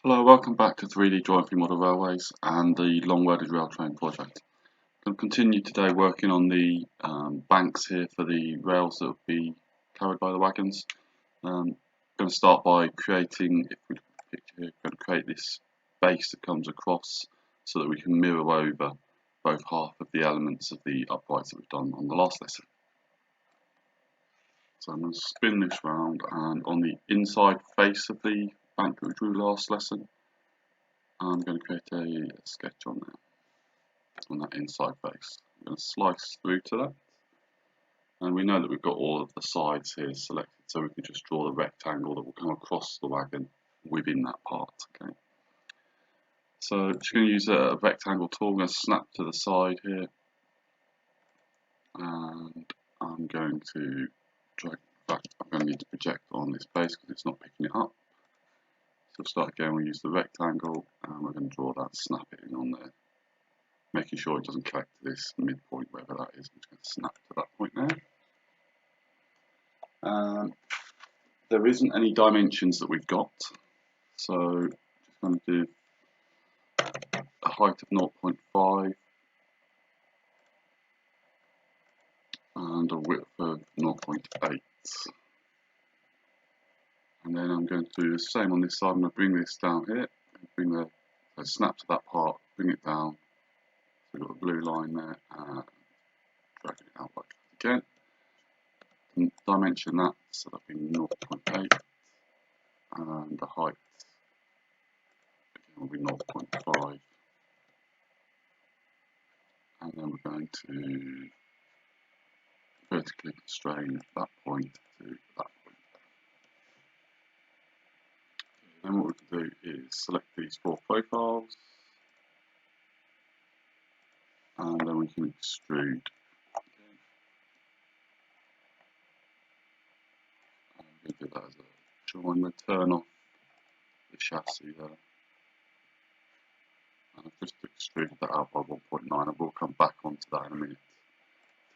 Hello, welcome back to 3D Drawing for Model Railways and the long welded rail train project. I'm going to continue today working on the banks here for the rails that will be carried by the wagons. I'm going to start by creating, if we look at the picture here, we're going to create this base that comes across so that we can mirror over both half of the elements of the uprights that we've done on the last lesson. So I'm going to spin this round, and on the inside face of the bank that we drew last lesson, I'm going to create a sketch on that inside face. I'm going to slice through to that, and we know that we've got all of the sides here selected, so we can just draw the rectangle that will come across the wagon within that part. Okay. So I'm just going to use a rectangle tool. I'm going to snap to the side here, and I'm going to drag back. I'm going to need to project on this base because it's not picking it up. So start again, we'll use the rectangle, and we're going to draw that, snap it in on there, making sure it doesn't connect to this midpoint, wherever that is. I'm just going to snap to that point there. There isn't any dimensions that we've got, so just going to do a height of 0.5 and a width of 0.8. And then I'm going to do the same on this side. I'm going to bring this down here, snap to that part, bring it down. So we've got a blue line there, and drag it out like that again. And dimension that, so that'll be 0.8, and the height again will be 0.5. And then we're going to vertically constrain that point to that point. Then what we can do is select these four profiles, and then we can extrude. I'm going to do that as a join. We'll turn off the chassis there. And I've just extruded that out by 1.9, and we'll come back onto that in a minute.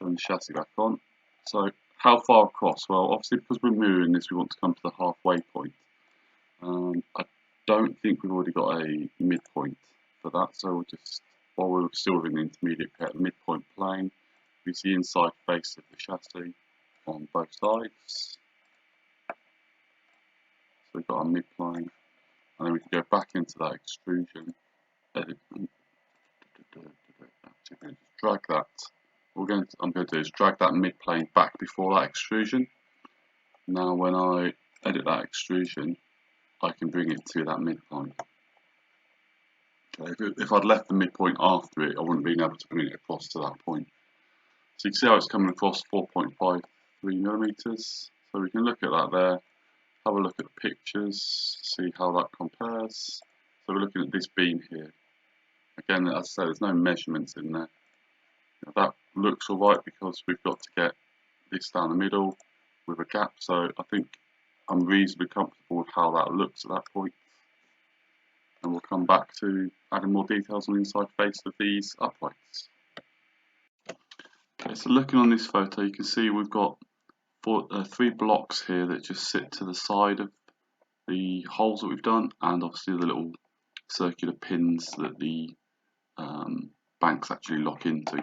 Turn the chassis back on. So how far across? Well, obviously because we're mirroring this, we want to come to the halfway point. I don't think we've already got a midpoint for that, so we'll just, while we're still within the intermediate, create a midpoint plane. Use the inside face of the chassis on both sides. So we've got our midplane, and then we can go back into that extrusion. Edit. Actually, drag that. I'm going to do is drag that midplane back before that extrusion. Now, when I edit that extrusion, I can bring it to that midpoint. Okay, if I'd left the midpoint after it, I wouldn't have been able to bring it across to that point. So you can see how it's coming across 4.53 millimeters. So we can look at that there, have a look at the pictures, see how that compares. So we're looking at this beam here. Again, as I said, there's no measurements in there. That looks alright because we've got to get this down the middle with a gap. So I think I'm reasonably comfortable with how that looks at that point. And we'll come back to adding more details on the inside face of these uprights. Okay, so looking on this photo, you can see we've got three blocks here that just sit to the side of the holes that we've done, and obviously the little circular pins that the banks actually lock into.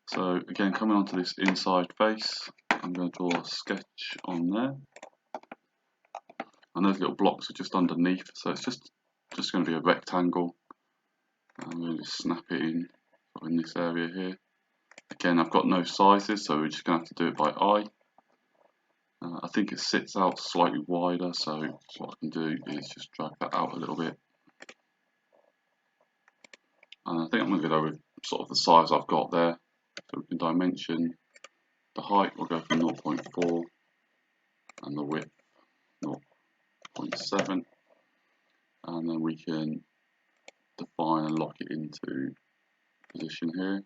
So again, coming onto this inside face, I'm going to draw a sketch on there, and those little blocks are just underneath, so it's just going to be a rectangle. I'm going to just snap it in this area here. Again, I've got no sizes, so we're just going to have to do it by eye. I think it sits out slightly wider, so what I can do is just drag that out a little bit. And I think I'm going to go with sort of the size I've got there. So we can dimension the height, we'll go from 0.4, and the width 0.7. And then we can define and lock it into position here.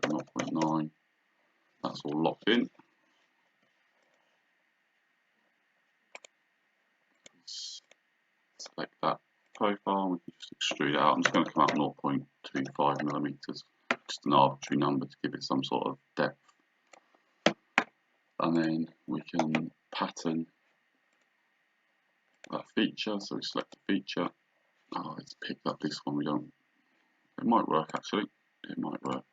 So 0.9, that's all locked in. Select that profile, we can just extrude it out. I'm just going to come out 0.25 millimeters, just an arbitrary number to give it some sort of depth. And then we can pattern that feature, so we select the feature. Oh, it's picked up this one. It might work actually. It might work.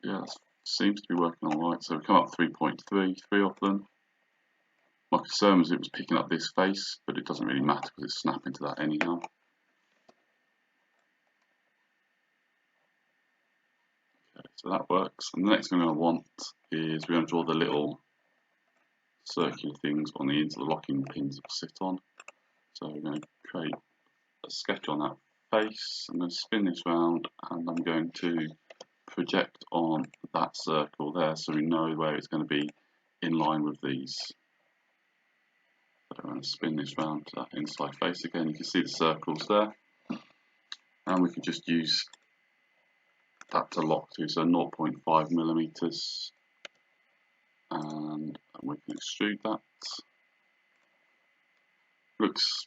Yeah, it seems to be working alright. So we come up 3.3, three of them. My concern was it was picking up this face, but it doesn't really matter because it's snapping to that anyhow. Okay, so that works. And the next thing I want is we're going to draw the little circular things on the ends of the locking pins that sit on. So we're going to create a sketch on that face. I'm going to spin this round and I'm going to project on that circle there so we know where it's going to be in line with these. So I'm going to spin this round to that inside face again. You can see the circles there, and we can just use that to lock to, so 0.5 millimeters, and we can extrude that. Looks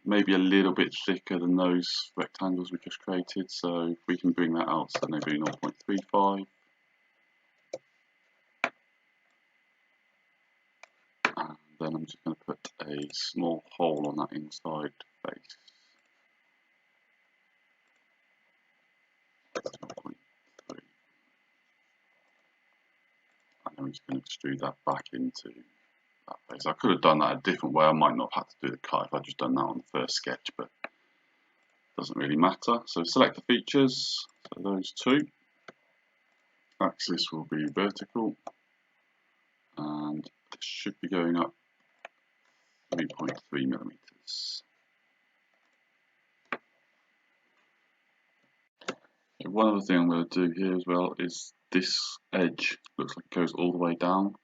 maybe a little bit thicker than those rectangles we just created, so if we can bring that out, so maybe 0.35. And then I'm just going to put a small hole on that inside face. 0.3. And then we're just going to extrude that back into that face. I could have done that a different way. I might not have had to do the cut if I'd just done that on the first sketch, but it doesn't really matter. So select the features, so those two. Axis will be vertical, and it should be going up 3.3 millimeters. So one other thing I'm going to do here as well is this edge looks like it goes all the way down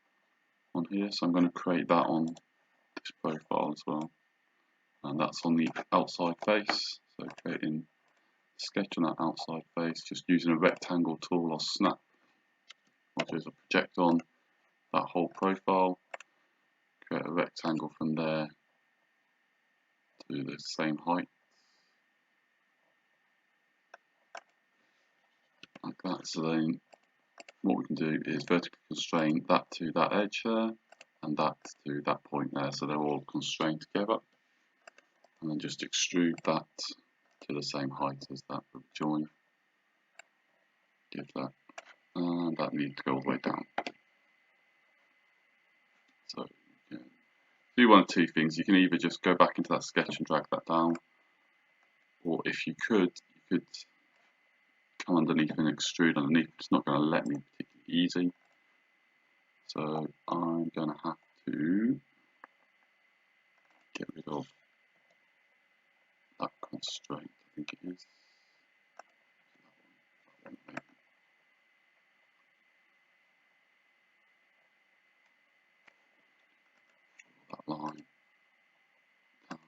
on here, so I'm going to create that on this profile as well, and that's on the outside face. So creating a sketch on that outside face, just using a rectangle tool, I'll snap what is a project on that whole profile, create a rectangle from there to the same height, like that. So then what we can do is vertically constrain that to that edge there, and that to that point there, so they're all constrained together, and then just extrude that to the same height as that join. Give that, and that needs to go all the way down. So you can do one of two things. You can either just go back into that sketch and drag that down, or if you could come underneath and extrude underneath. It's not going to let me particularly easy, so I'm going to have to get rid of that constraint, I think it is. That line down,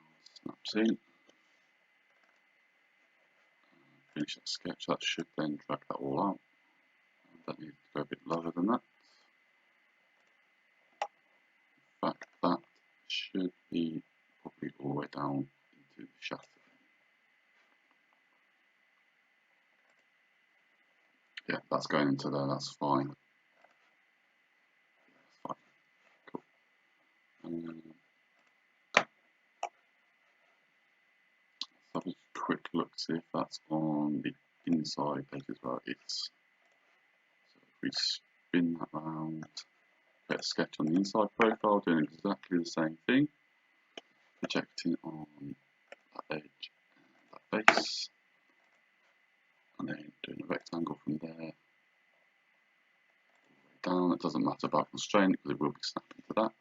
snaps in, finish that sketch. That should then drag that all out, and that needs to go a bit lower than that. In fact, that should be probably all the way down into the shaft. Yeah, that's going into there, that's fine. That's fine. Cool. Let's have a quick look, see if that's on the inside edge as well. It's, so if we spin that round, get a sketch on the inside profile, doing exactly the same thing, projecting on that edge and that face, and then doing a rectangle from there down. It doesn't matter about constraint because it will be snapping to that,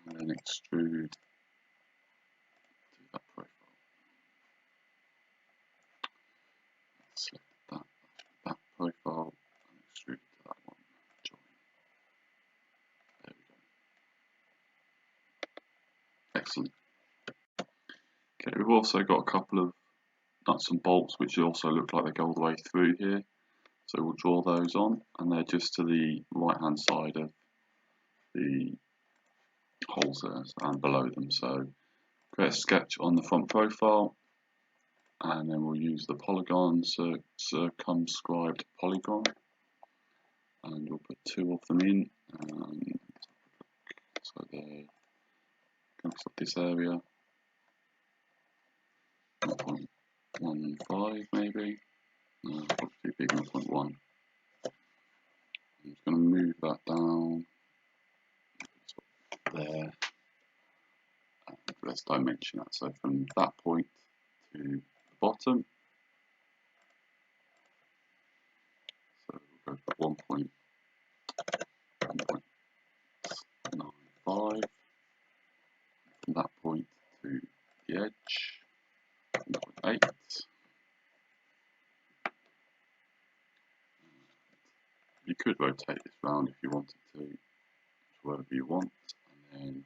and then extrude to that profile. Select that profile and extrude to that one. Join. There we go. Excellent. Okay, we've also got a couple of nuts and bolts which also look like they go all the way through here. So we'll draw those on, and they're just to the right hand side of the holes there and below them. So create a sketch on the front profile, and then we'll use the polygon, circumscribed polygon, and we'll put two of them in. So they're going to stop this area. 0.15 maybe. No, probably too big. 0.1. I'm just going to move that down there. Let's dimension that. So from that point to the bottom. So we'll go for 1.95. From that point to the edge. 1.8. You could rotate this round if you wanted to, whatever you want, and then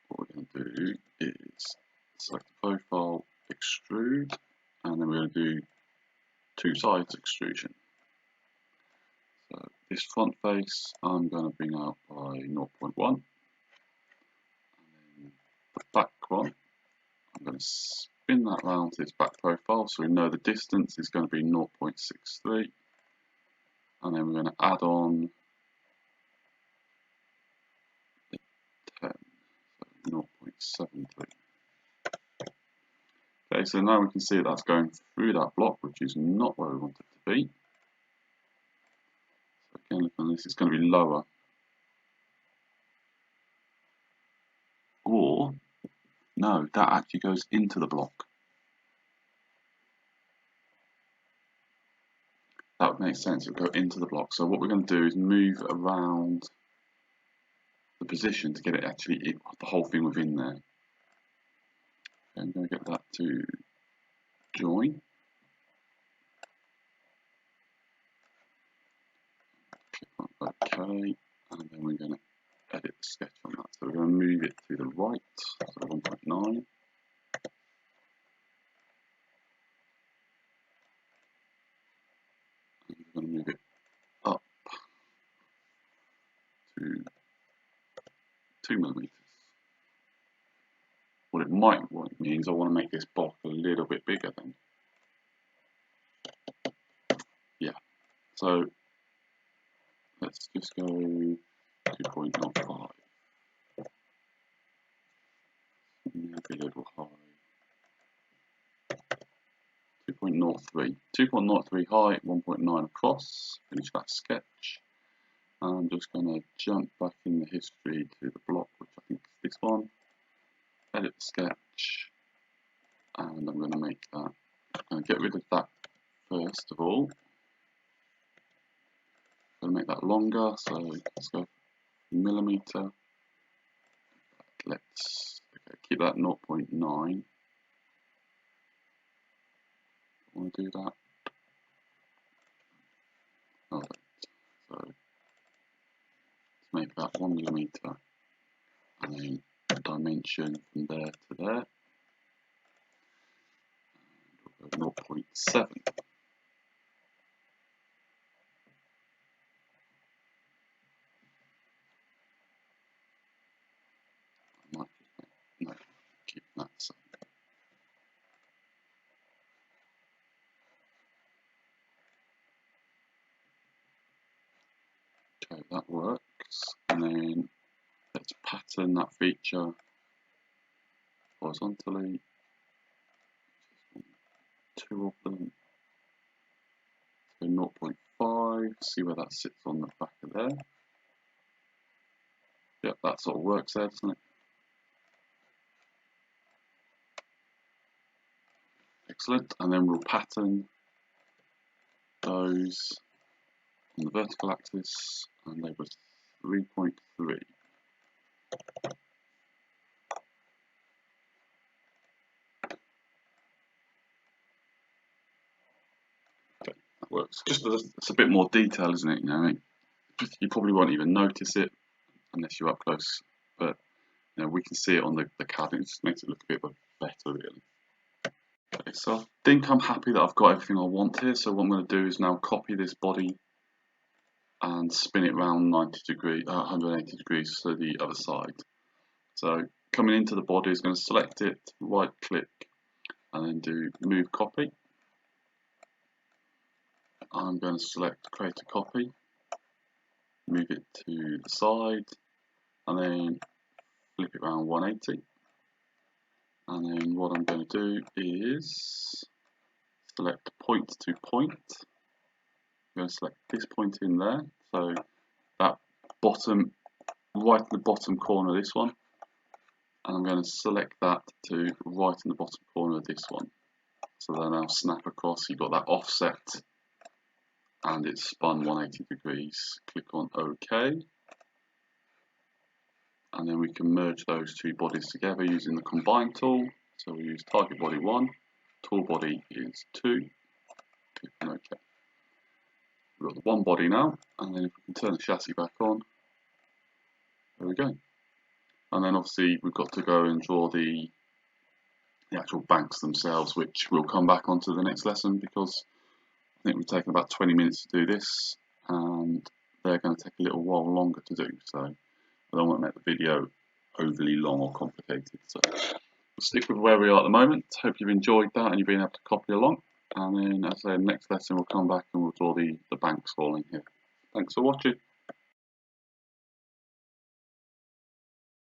what we're going to do is select the profile, extrude, and then we're going to do two sides extrusion. So this front face I'm going to bring out by 0.1, and then the back one I'm going to spin that round to this back profile, so we know the distance is going to be 0.63, and then we're going to add on 10, so 0.73. Okay, so now we can see that's going through that block, which is not where we want it to be. So again, look on this, it's going to be lower. Or, no, that actually goes into the block. That would make sense, it would go into the block. So what we're going to do is move around the position to get it actually, the whole thing within there. Okay, I'm going to get that to join. Click on OK, and then we're going to edit the sketch on that. So we're going to move it to the right, so 1.9. And we're going to move it up to 2 millimeters. What it might mean is I want to make this block a little bit bigger then. Yeah, so let's just go 2.05. Maybe a little high. 2.03. 2.03 high, 1.9 across. Finish that sketch. I'm just going to jump back in the history to the block, which I think is this one. Edit the sketch, and I'm going to make that. I'm going to get rid of that first of all. I'm going to make that longer, so let's go millimeter. Let's keep that 0.9. I want to do that. Alright, so let's make that 1 millimeter, and then dimension from there to there. And we'll go 0.7. I might just no, keep that same. Okay, that works. And then let's pattern that feature horizontally. Two of them. So 0.5. See where that sits on the back of there. Yep, that sort of works there, doesn't it? Excellent. And then we'll pattern those on the vertical axis, and they were 3.3. Okay, that works. Just it's a bit more detail, isn't it? You know, you probably won't even notice it unless you're up close, but you know, we can see it on the CAD. It just makes it look a bit better, really. Okay, so I think I'm happy that I've got everything I want here. So what I'm going to do is now copy this body and spin it around 90 degrees, 180 degrees to the other side. So coming into the body is going to select it, right click, and then do move copy. I'm going to select create a copy. move it to the side, and then flip it around 180. And then what I'm going to do is select point to point. I'm going to select this point in there, so that bottom, right in the bottom corner of this one, and I'm going to select that to right in the bottom corner of this one. So then I'll snap across. You've got that offset, and it's spun 180 degrees. Click on OK, and then we can merge those two bodies together using the combine tool. So we use target body 1, tool body is 2. Click on OK. We've got the one body now, and then if we can turn the chassis back on, there we go. And then obviously we've got to go and draw the actual banks themselves, which we'll come back onto the next lesson, because I think we've taken about 20 minutes to do this, and they're going to take a little while longer to do, so I don't want to make the video overly long or complicated. So we'll stick with where we are at the moment. Hope you've enjoyed that and you've been able to copy along. And then, as I say, next lesson we'll come back and we'll draw the banks falling here. Thanks for watching.